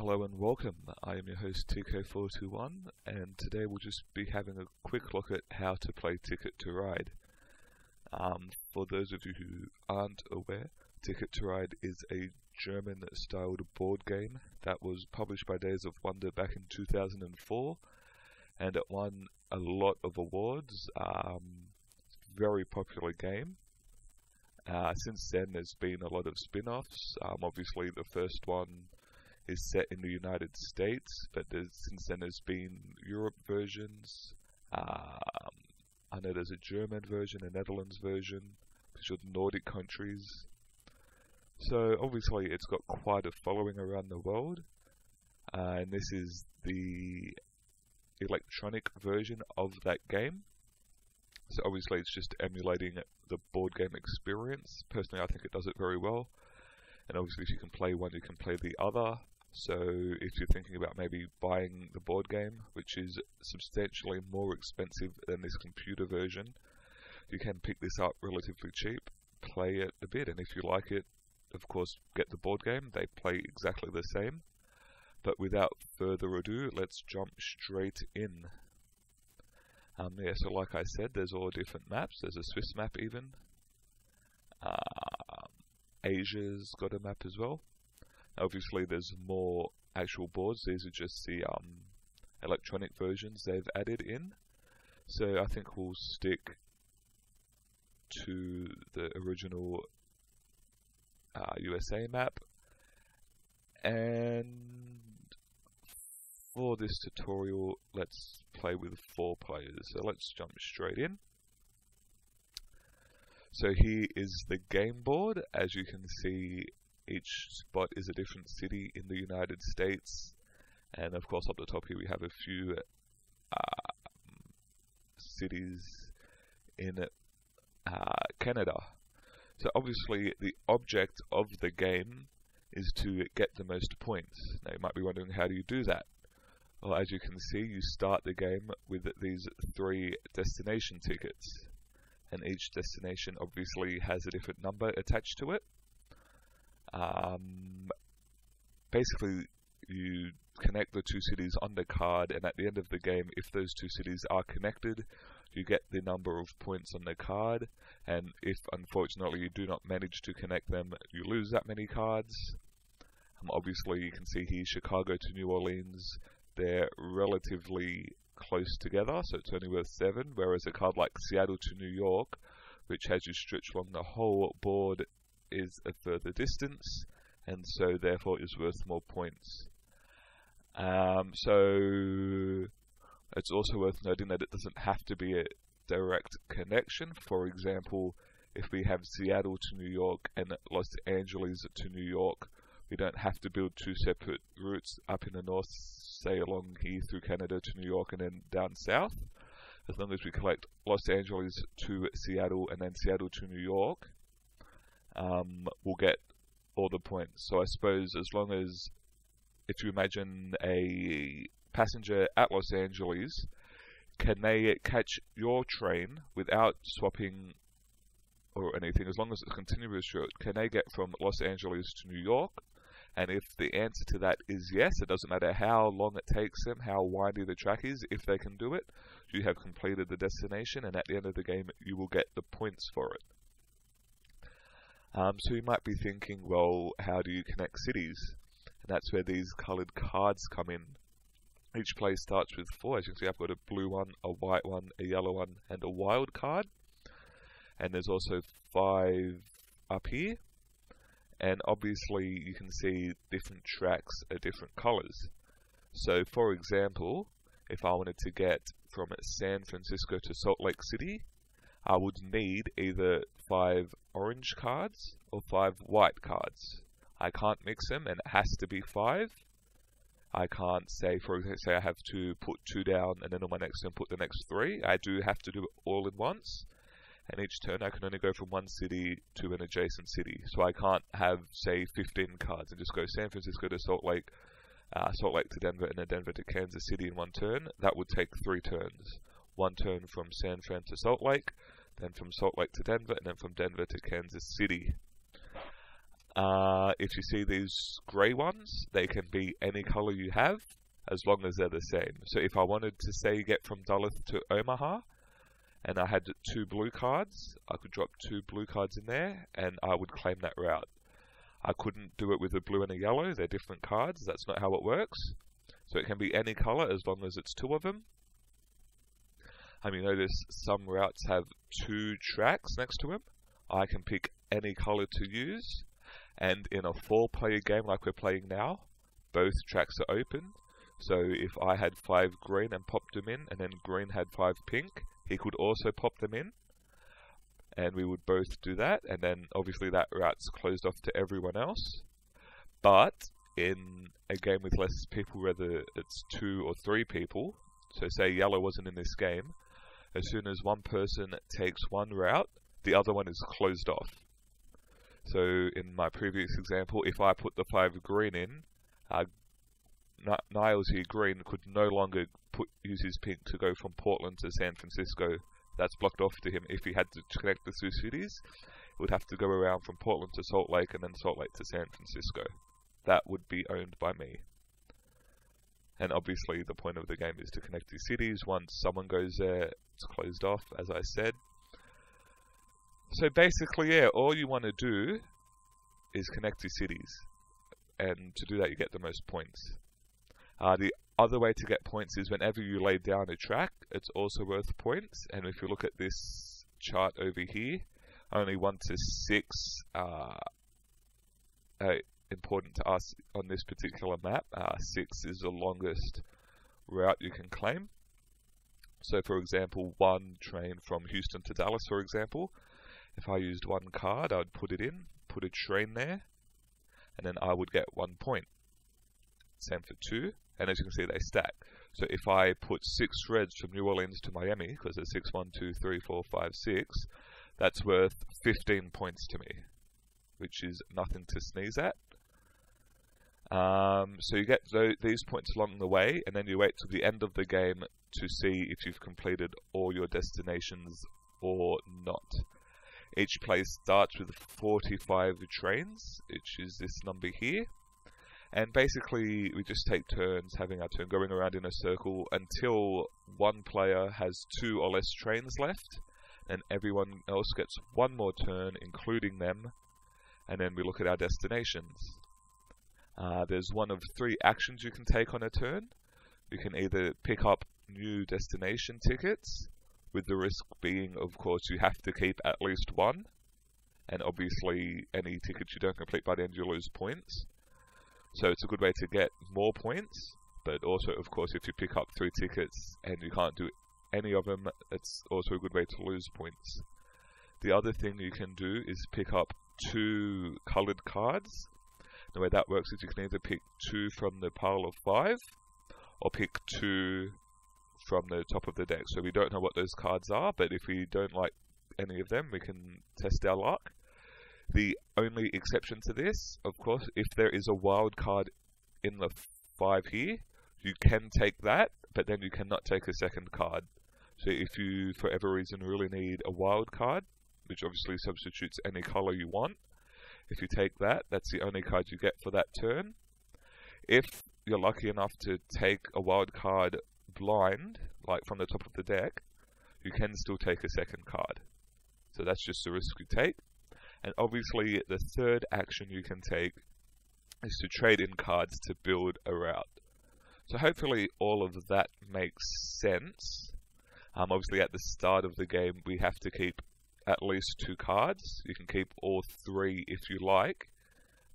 Hello and welcome. I am your host TK421, and today we'll just be having a quick look at how to play Ticket to Ride. For those of you who aren't aware, Ticket to Ride is a German-styled board game that was published by Days of Wonder back in 2004, and it won a lot of awards. Very popular game. Since then there's been a lot of spin-offs. Obviously the first one is set in the United States, but since then there's been Europe versions. I know there's a German version, a Netherlands version, which are Nordic countries. So obviously it's got quite a following around the world, and this is the electronic version of that game. So obviously it's just emulating the board game experience. Personally, I think it does it very well. And obviously if you can play one, you can play the other. So if you're thinking about maybe buying the board game, which is substantially more expensive than this computer version, you can pick this up relatively cheap, play it a bit, and if you like it, of course, get the board game. They play exactly the same. But without further ado, let's jump straight in. So like I said, there's all different maps. There's a Swiss map even. Asia's got a map as well. Obviously there's more actual boards. These are just the electronic versions they've added in. So I think we'll stick to the original USA map. And for this tutorial, let's play with 4 players. So let's jump straight in. So here is the game board. As you can see, each spot is a different city in the United States, and of course up the top here we have a few cities in Canada. So obviously the object of the game is to get the most points. Now you might be wondering, how do you do that? Well, as you can see, you start the game with these 3 destination tickets, and each destination obviously has a different number attached to it. Basically you connect the 2 cities on the card, and at the end of the game, if those 2 cities are connected, you get the number of points on the card, and if unfortunately you do not manage to connect them, you lose that many cards. Obviously you can see here Chicago to New Orleans, they're relatively close together, so it's only worth 7, whereas a card like Seattle to New York, which has you stretch along the whole board, is a further distance, and so therefore is worth more points. So it's also worth noting that it doesn't have to be a direct connection. For example, if we have Seattle to New York and Los Angeles to New York, we don't have to build 2 separate routes up in the north, say along here through Canada to New York and then down south. As long as we collect Los Angeles to Seattle and then Seattle to New York, we'll get all the points. So I suppose as long as, if you imagine a passenger at Los Angeles, can they catch your train without swapping or anything, as long as it's a continuous route, can they get from Los Angeles to New York? And if the answer to that is yes, it doesn't matter how long it takes them, how windy the track is, if they can do it, you have completed the destination, and at the end of the game you will get the points for it. So you might be thinking, well, how do you connect cities? And that's where these coloured cards come in. Each play starts with 4. As you can see, I've got a blue one, a white one, a yellow one, and a wild card. And there's also 5 up here. And obviously you can see different tracks are different colours. So for example, if I wanted to get from San Francisco to Salt Lake City, I would need either 5 orange cards or 5 white cards. I can't mix them, and it has to be 5. I can't say, for example, say I have to put 2 down and then on my next turn put the next 3. I do have to do it all in once. And each turn I can only go from one city to an adjacent city. So I can't have, say, 15 cards and just go San Francisco to Salt Lake to Denver, and then Denver to Kansas City in one turn. That would take 3 turns. One turn from San Fran to Salt Lake, then from Salt Lake to Denver, and then from Denver to Kansas City. If you see these grey ones, they can be any colour you have, as long as they're the same. So if I wanted to say get from Duluth to Omaha, and I had 2 blue cards, I could drop 2 blue cards in there, and I would claim that route. I couldn't do it with a blue and a yellow, they're different cards, that's not how it works. So it can be any colour as long as it's 2 of them. You notice some routes have 2 tracks next to them. I can pick any colour to use, and in a 4-player game like we're playing now, both tracks are open. So if I had 5 green and popped them in, and then green had 5 pink, he could also pop them in, and we would both do that, and then obviously that route's closed off to everyone else. But in a game with less people, whether it's 2 or 3 people, so say yellow wasn't in this game, as soon as one person takes one route, the other one is closed off. So in my previous example, if I put the 5 green in, Niles here green could no longer use his pink to go from Portland to San Francisco. That's blocked off to him. If he had to connect the 2 cities, he would have to go around from Portland to Salt Lake and then Salt Lake to San Francisco. That would be owned by me. And obviously the point of the game is to connect the cities. Once someone goes there, it's closed off, as I said. So basically, yeah, all you want to do is connect your cities. And to do that, you get the most points. The other way to get points is whenever you lay down a track, it's also worth points. And if you look at this chart over here, only 1 to 6 are important to us on this particular map. 6 is the longest route you can claim. So for example, 1 train from Houston to Dallas, for example, if I used 1 card, I would put it in, put a train there, and then I would get 1 point. Same for 2, and as you can see, they stack. So if I put 6 reds from New Orleans to Miami, because there's 6, 1, 2, 3, 4, 5, 6, that's worth 15 points to me, which is nothing to sneeze at. So you get these points along the way, and then you wait till the end of the game to see if you've completed all your destinations or not. Each place starts with 45 trains, which is this number here. And basically, we just take turns having our turn, going around in a circle until one player has 2 or less trains left, and everyone else gets 1 more turn, including them, and then we look at our destinations. There's 1 of 3 actions you can take on a turn. You can either pick up new destination tickets, with the risk being, of course, you have to keep at least 1, and obviously any tickets you don't complete by the end you lose points. So it's a good way to get more points, but also, of course, if you pick up 3 tickets and you can't do any of them, it's also a good way to lose points. The other thing you can do is pick up 2 colored cards. The way that works is you can either pick 2 from the pile of 5, or pick 2 from the top of the deck. So we don't know what those cards are, but if we don't like any of them, we can test our luck. The only exception to this, of course, if there is a wild card in the 5 here, you can take that, but then you cannot take a second card. So if you, for whatever reason, really need a wild card, which obviously substitutes any color you want, if you take that, that's the only card you get for that turn. If you're lucky enough to take a wild card blind, like from the top of the deck, you can still take a second card. So that's just the risk you take. And obviously the third action you can take is to trade in cards to build a route. So hopefully all of that makes sense. Obviously at the start of the game we have to keep at least 2 cards. You can keep all 3 if you like,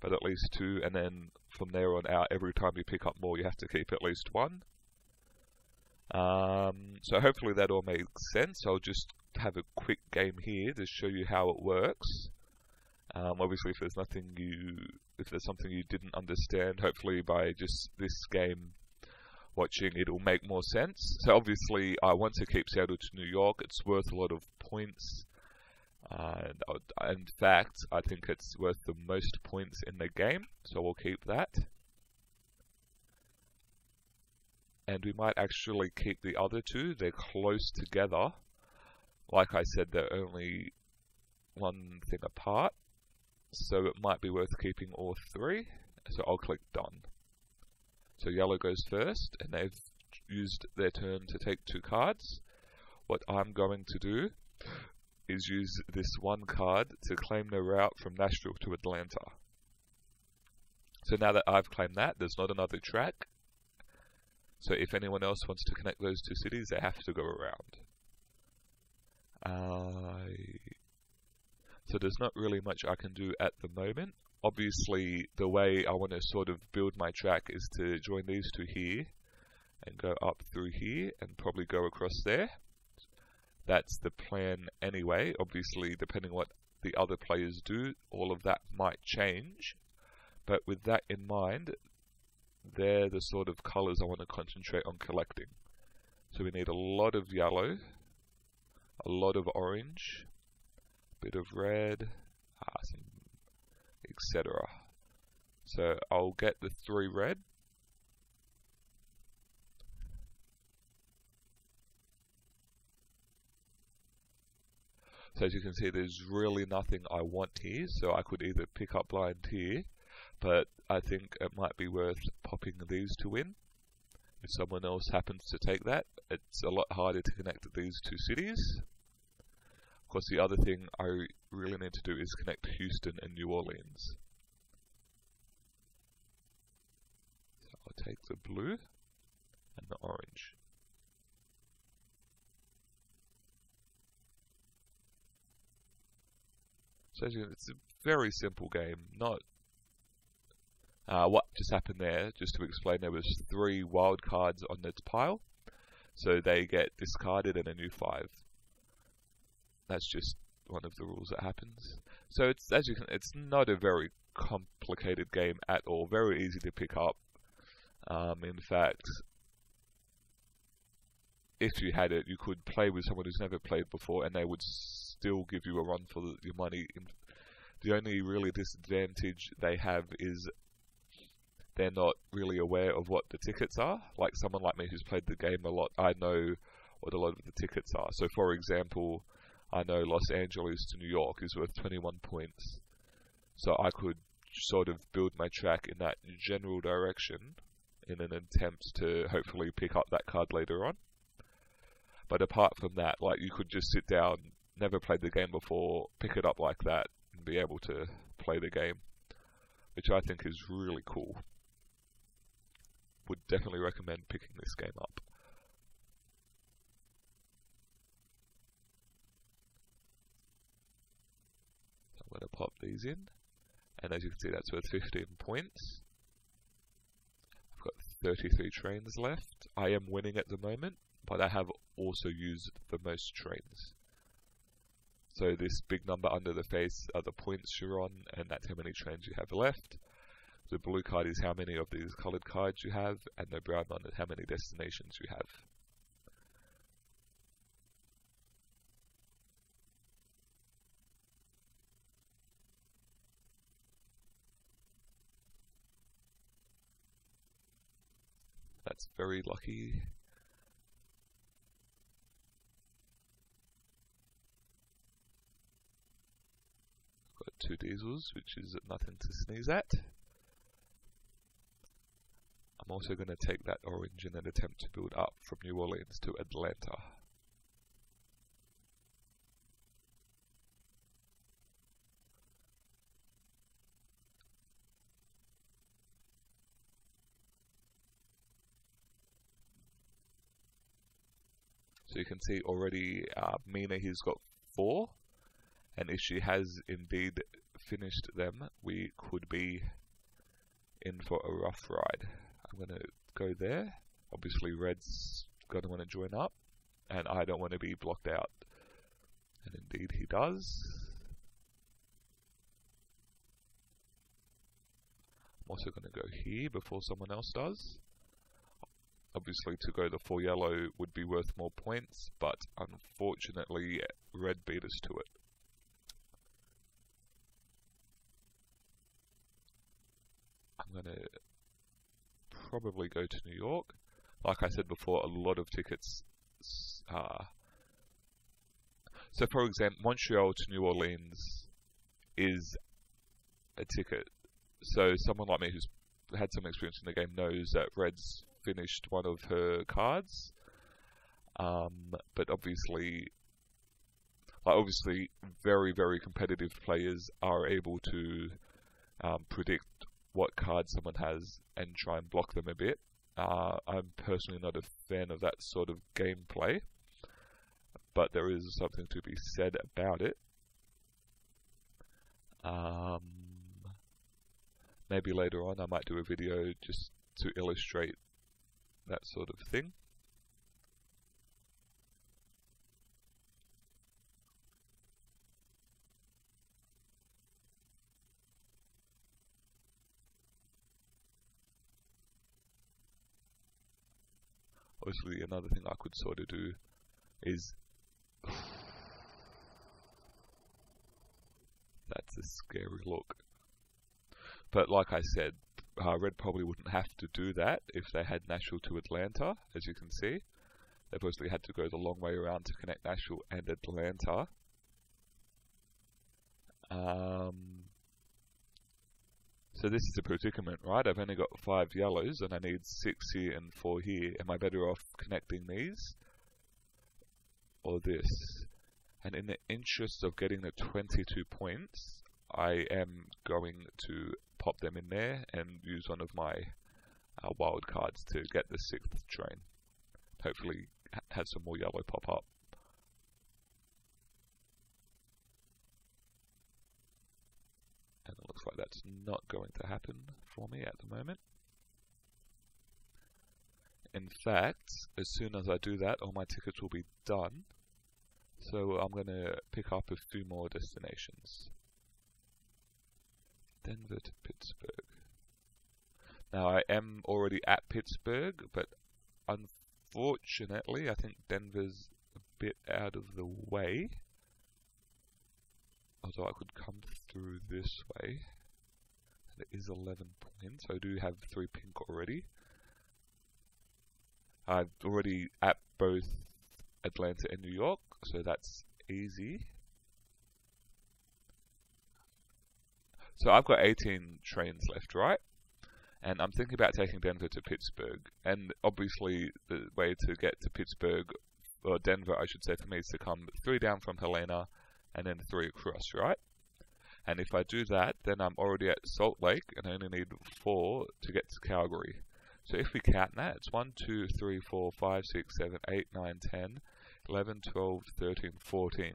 but at least 2, and then from there on out, every time you pick up more you have to keep at least 1. So hopefully that all makes sense. I'll just have a quick game here to show you how it works. Obviously if there's something you didn't understand, hopefully by just this game watching it'll make more sense. So obviously I want to keep Seattle to New York. It's worth a lot of points. And in fact, I think it's worth the most points in the game, so we'll keep that. And we might actually keep the other 2. They're close together. Like I said, they're only 1 thing apart. so it might be worth keeping all 3. So I'll click done. So yellow goes first, and they've used their turn to take 2 cards. What I'm going to do is use this 1 card to claim the route from Nashville to Atlanta. So now that I've claimed that, there's not another track. So if anyone else wants to connect those 2 cities, they have to go around. So there's not really much I can do at the moment. Obviously, the way I want to sort of build my track is to join these 2 here and go up through here and probably go across there. That's the plan anyway. Obviously, depending what the other players do, all of that might change. But with that in mind, they're the sort of colors I want to concentrate on collecting. So we need a lot of yellow, a lot of orange, a bit of red, etc. So I'll get the 3 red. So as you can see, there's really nothing I want here, so I could either pick up blind here, but I think it might be worth popping these 2 in. If someone else happens to take that, it's a lot harder to connect these 2 cities. Of course, the other thing I really need to do is connect Houston and New Orleans. So I'll take the blue and the orange. So it's a very simple game. Not what just happened there, just to explain, there was 3 wild cards on its pile, so they get discarded and a new 5. That's just one of the rules that happens. So it's, as you can, it's not a very complicated game at all. Very easy to pick up. In fact, if you had it, you could play with someone who's never played before, and they would still give you a run for your money. The only really disadvantage they have is they're not really aware of what the tickets are. Like someone like me who's played the game a lot, I know what a lot of the tickets are. So for example, I know Los Angeles to New York is worth 21 points. So I could sort of build my track in that general direction in an attempt to hopefully pick up that card later on. But apart from that, like, you could just sit down, never played the game before, pick it up like that, and be able to play the game, which I think is really cool. Would definitely recommend picking this game up. So I'm going to pop these in, and as you can see, that's worth 15 points. I've got 33 trains left. I am winning at the moment, but I have also used the most trains. So this big number under the face are the points you're on, and that's how many trains you have left. The blue card is how many of these colored cards you have, and the brown one is how many destinations you have. That's very lucky. Got 2 diesels, which is nothing to sneeze at. I'm also going to take that orange in an attempt to build up from New Orleans to Atlanta. So you can see already Mina, he's got 4, and if she has indeed finished them, we could be in for a rough ride. I'm going to go there. Obviously Red's going to want to join up, and I don't want to be blocked out. And indeed he does. I'm also going to go here before someone else does. Obviously to go the 4 yellow would be worth more points, but unfortunately Red beat us to it. I'm going to probably go to New York. Like I said before, a lot of tickets so for example, Montreal to New Orleans is a ticket. So someone like me who's had some experience in the game knows that Red's finished one of her cards, but obviously very, very competitive players are able to predict what card someone has and try and block them a bit. I'm personally not a fan of that sort of gameplay, but there is something to be said about it. Maybe later on I might do a video just to illustrate that sort of thing. Obviously, another thing I could sort of do is... That's a scary look. But like I said, Red probably wouldn't have to do that if they had Nashville to Atlanta, as you can see. They've obviously had to go the long way around to connect Nashville and Atlanta. So this is a predicament, right? I've only got 5 yellows and I need 6 here and 4 here. Am I better off connecting these or this? And in the interest of getting the 22 points, I am going to pop them in there and use one of my wild cards to get the 6th train. Hopefully have some more yellow pop up. And it looks like that's not going to happen for me at the moment. In fact, as soon as I do that, all my tickets will be done. So I'm going to pick up a few more destinations. Denver to Pittsburgh. Now I am already at Pittsburgh, but unfortunately I think Denver's a bit out of the way. Although I could come through this way. And it is 11 points. I do have 3 pink already. I'm already at both Atlanta and New York, so that's easy. So I've got 18 trains left, right? And I'm thinking about taking Denver to Pittsburgh. And obviously the way to get to Pittsburgh, or Denver I should say for me, is to come 3 down from Helena and then 3 across, right? And if I do that, then I'm already at Salt Lake and I only need 4 to get to Calgary. So if we count that, it's 1, 2, 3, 4, 5, 6, 7, 8, 9, 10, 11, 12, 13, 14.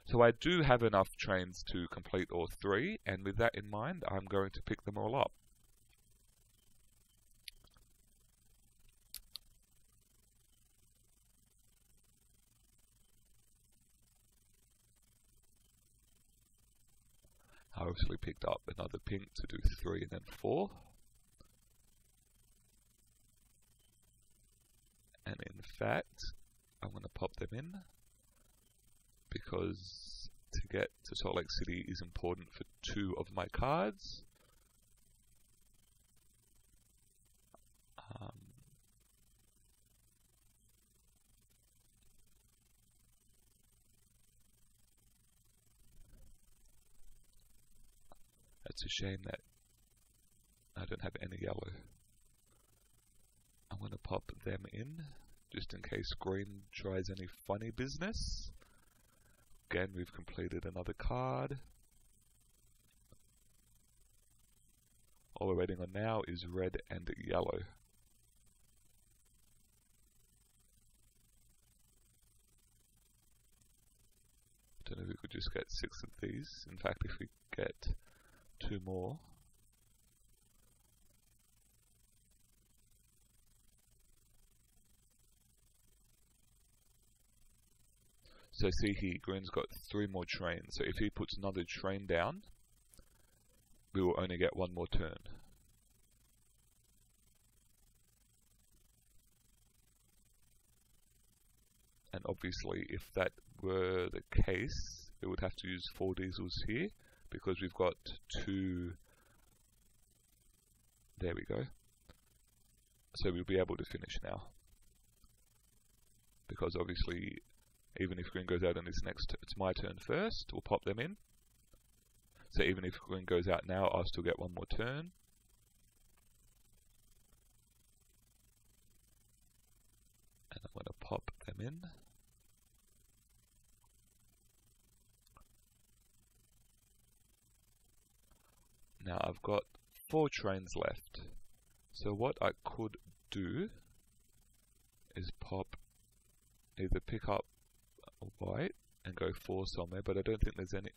So I do have enough trains to complete all 3, and with that in mind, I'm going to pick them all up. I obviously picked up another pink to do 3 and then 4. And in fact, I'm going to pop them in because to get to Salt Lake City is important for 2 of my cards. It's a shame that I don't have any yellow. I'm going to pop them in, just in case green tries any funny business. Again, we've completed another card. All we're waiting on now is red and yellow. I don't know if we could just get 6 of these. In fact, if we get 2 more. So see here, green's got 3 more trains. So if he puts another train down, we will only get 1 more turn. And obviously, if that were the case, we would have to use 4 diesels here, because we've got 2. There we go. So we'll be able to finish now. Because obviously, even if green goes out on this next, it's my turn first, we'll pop them in. So even if green goes out now, I'll still get one more turn. And I'm going to pop them in. Now I've got 4 trains left. So what I could do is pop, either pick up a white and go 4 somewhere, but I don't think there's any.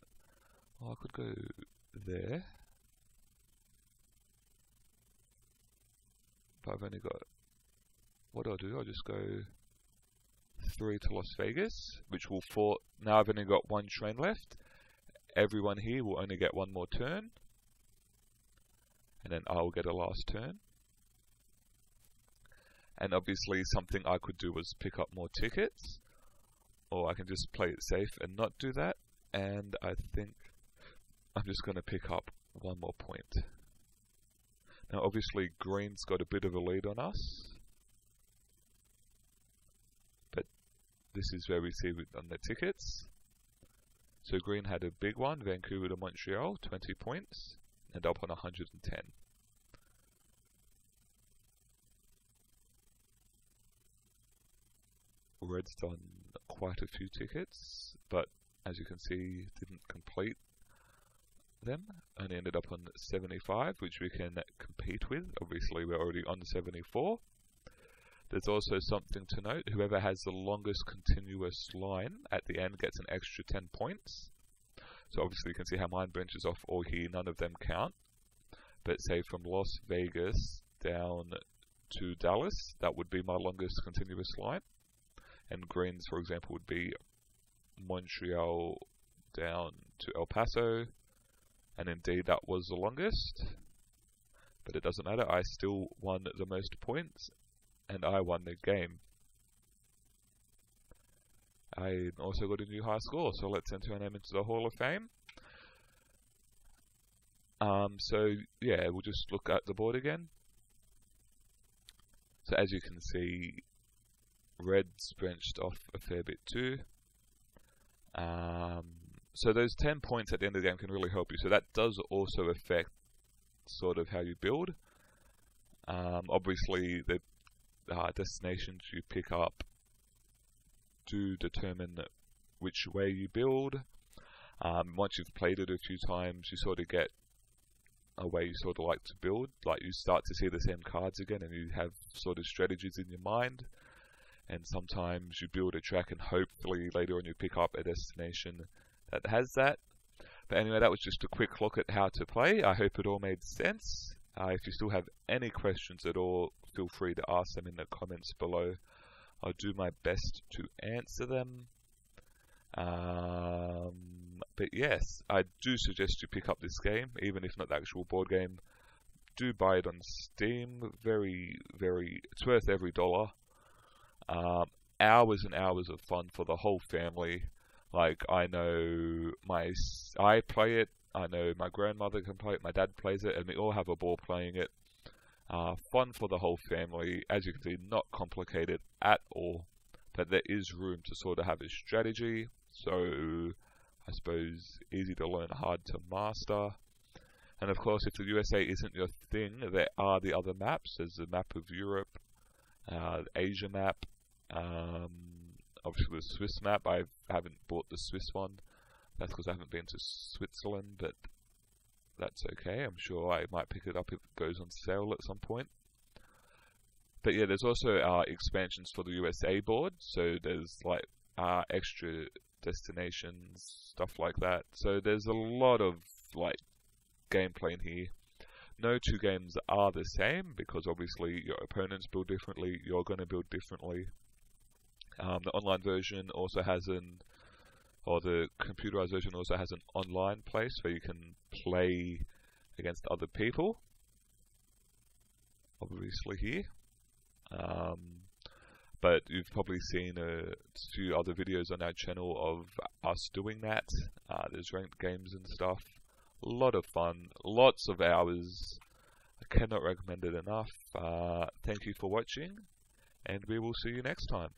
Oh, I could go there. But I've only got, what do? I'll just go 3 to Las Vegas, which will 4. Now I've only got 1 train left. Everyone here will only get 1 more turn. And then I'll get a last turn. And obviously something I could do was pick up more tickets, or I can just play it safe and not do that. And I think I'm just going to pick up 1 more point. Now obviously green's got a bit of a lead on us, but this is where we see on the tickets. So green had a big one, Vancouver to Montreal, 20 points, and up on 110. Red's done quite a few tickets, but as you can see, didn't complete them. Only ended up on 75, which we can compete with. Obviously, we're already on 74. There's also something to note: whoever has the longest continuous line at the end gets an extra 10 points. So obviously, you can see how mine branches off all here. None of them count. But say from Las Vegas down to Dallas, that would be my longest continuous line. And greens, for example, would be Montreal down to El Paso, and indeed that was the longest, but it doesn't matter, I still won the most points, and I won the game. I also got a new high score, so let's enter our name into the Hall of Fame. So yeah, we'll just look at the board again. So as you can see, red's branched off a fair bit too. So those 10 points at the end of the game can really help you. So that does also affect sort of how you build. Obviously the destinations you pick up do determine which way you build. Once you've played it a few times, you sort of get a way you sort of like to build. Like you start to see the same cards again, and you have sort of strategies in your mind. And sometimes you build a track and hopefully later on you pick up a destination that has that. But anyway, that was just a quick look at how to play. I hope it all made sense. If you still have any questions at all, feel free to ask them in the comments below. I'll do my best to answer them. But yes, I do suggest you pick up this game, even if not the actual board game. Do buy it on Steam. It's worth every dollar. Hours and hours of fun for the whole family. Like, I know I play it, I know my grandmother can play it, my dad plays it, and we all have a ball playing it. Fun for the whole family. As you can see, not complicated at all, but there is room to sort of have a strategy. So I suppose easy to learn, hard to master. And of course, if the USA isn't your thing, there are the other maps. There's the map of Europe, the Asia map, obviously the Swiss map. I haven't bought the Swiss one. That's because I haven't been to Switzerland, but that's okay. I'm sure I might pick it up if it goes on sale at some point. But yeah, there's also expansions for the USA board. So there's like extra destinations, stuff like that. So there's a lot of like gameplay in here. No two games are the same because obviously your opponents build differently, you're going to build differently. The online version also has the computerized version also has an online place where you can play against other people. Obviously here. But you've probably seen a few other videos on our channel of us doing that. There's ranked games and stuff. A lot of fun, lots of hours. I cannot recommend it enough. Thank you for watching, and we will see you next time.